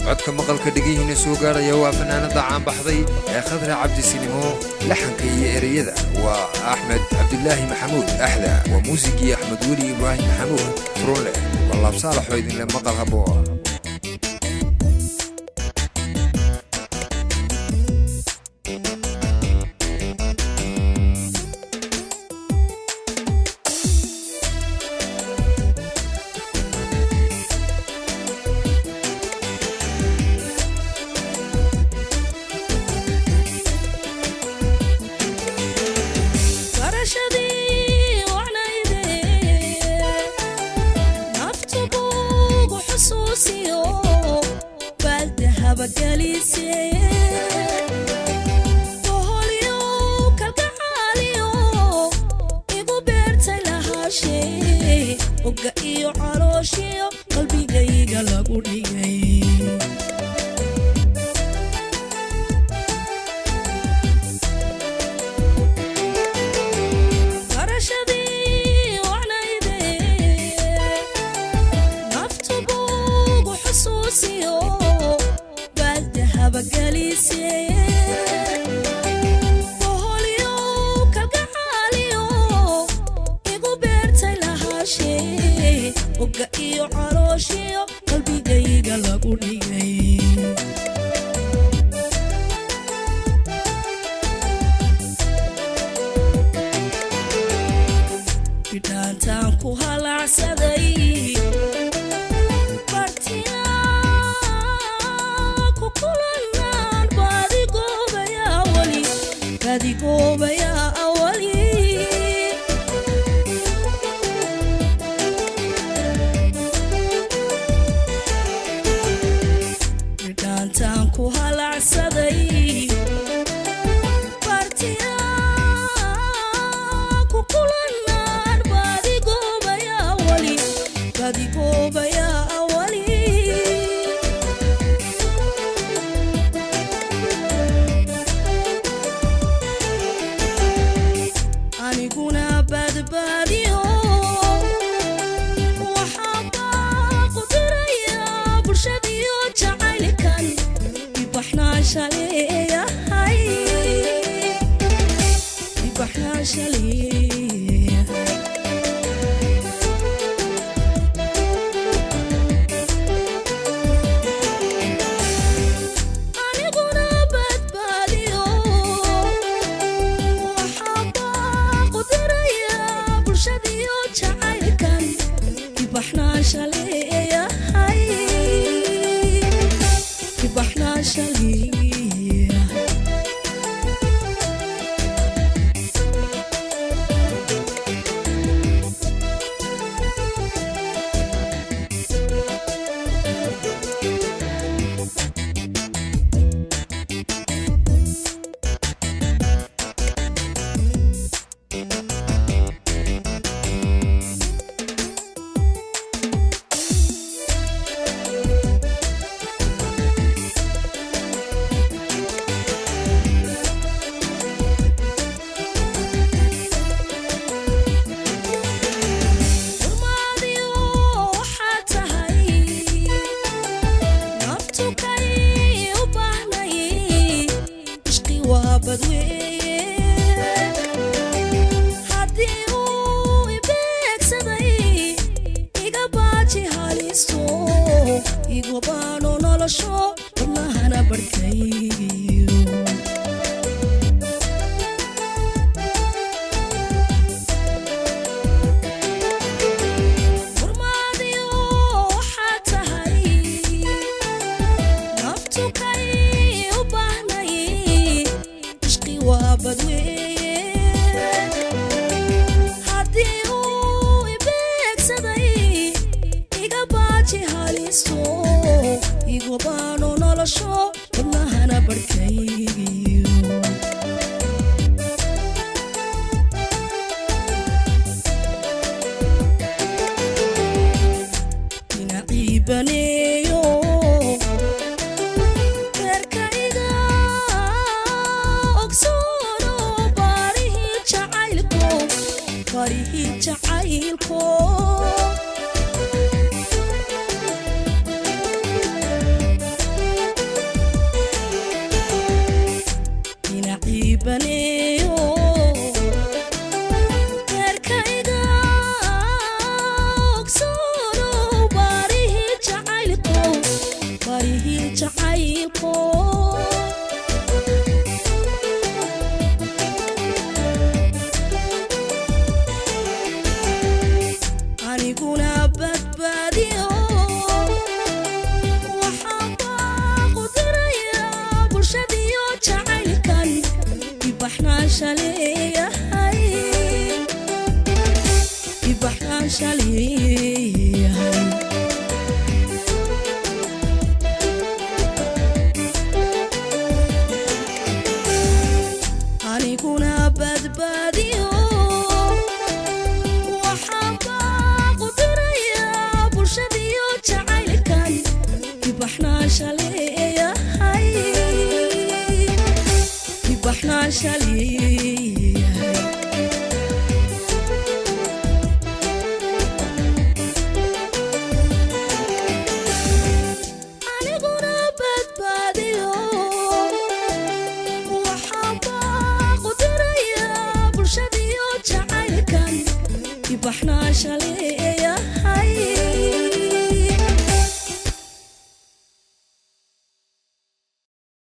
codka maqalka dhigihiina soo gaaraya waa fanaanada caan baxday ee Khadra Cabdi Sinimo laxanka iyo ereyada waa Axmed Cabdullaahi Maxamuud Axda waa muusigii Axmed Weli Ibrahim Maxamuud Furole والله بصالح ويدين لما مقال هبوها بجلسي بهوليو كالجعاليو إبو بيرتي لها شيء وقايو عروشيو قلبي جاي قلبو جاي بجلسي بهوليو كالجعاليو إبو بيرتي لها شيء وقايو عروشيو قلبي جاي قلبو جاي بدانتانكو هالعسدي Digo vaya awali Dantan ku halacsaday Partiya ku kulanan badigo vaya awali Badigo vaya awali باديو وحابا قدريا برشديو جعلكن يبحنا شاليه هاي يبحنا شاليه يبحنا شاليه هاي يبحنا شاليه يقبانو نلشو والله أنا بركيو ورماديو حتى هاي نفتو كاي وبهناي عشقي وابدوي هاديو يبيك سداي يقباتي هاليسو يقبانو نلشو والله أنا بركيو نعيبانيو بركايدا أكسورو باريه جعايلكو barihii jacaylko aniguna badbaadiyo waxaan baaqu dirayaa bulshadiyo jacaylkan ibaxnaansha leeyahay ibaxnaansha leeyahay aniguna badbaadiyo waxaan baaqu dirayaa bulshadiyo jacaylkan ibaxnaansha leeyahay ibaxnaansha leeyahay aniguna badbaadiyo waxaan baaqu dirayaa bulshadiyo jacaylkan ibaxnaansha leeyahay